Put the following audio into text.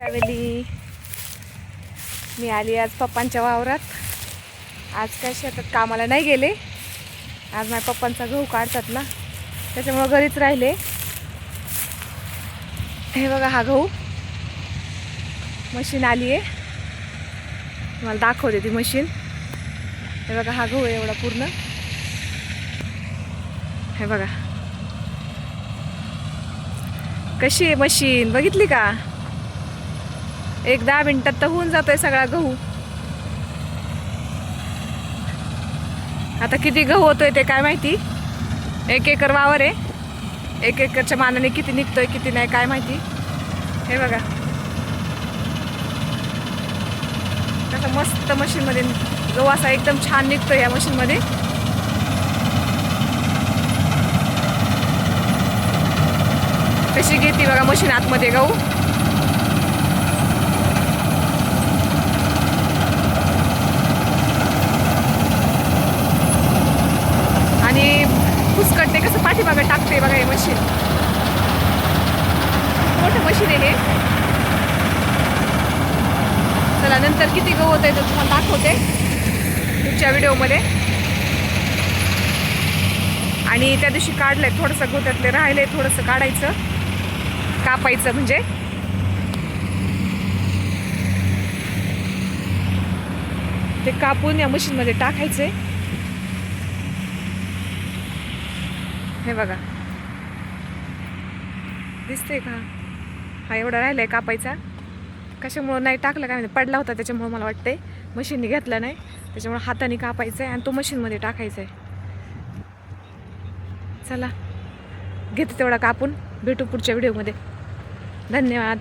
Family, मी आली आज पप्पांच्या वावरात. आज काय शेतात कामाला नाही गेले. आज माझ्या पप्पांचा गहू काढतात ना, त्याच्यामुळं घरीच राहिले. हे बघा, हा गहू मशीन आली आहे. मला दाखवते ती मशीन. हे बघा, हा गहू आहे एवढा पूर्ण. हे बघा कशी आहे मशीन, बघितली का? 10 मिनिटात तर होऊन जातोय सगळा गहू. आता किती गहू होतोय ते काय माहिती. 1 एकर वावर आहे. 1 एकरच्या मानाने किती निघतोय किती नाही काय माहिती. हे बघा कसं मस्त मशीनमध्ये गहू असा एकदम छान निघतोय या मशीनमध्ये. कशी घेते बघा मशीन आतमध्ये गहू. आणि पुसकटते कसं पाठीमागं टाकते बघा हे मशीन. मोठं मशीन आहे हे. चला नंतर किती गहू होतंय तर तुम्हाला दाखवते पुढच्या व्हिडिओमध्ये. आणि त्या दिवशी काढलंय थोडंसं गहू, त्यातले राहिलंय थोडंसं काढायचं, कापायचं म्हणजे. ते कापून या मशीनमध्ये टाकायचे. हे बघा दिसते का? हा एवढा राहिलाय कापायचा. कशामुळं नाही टाकलं काय माहिती, पडला होता त्याच्यामुळं मला वाटतंय. मशीनने घेतला नाही त्याच्यामुळे हाताने कापायचं आहे आणि तो मशीनमध्ये टाकायचा आहे. चला घेते तेवढा कापून. भेटू पुढच्या व्हिडिओमध्ये. धन्यवाद.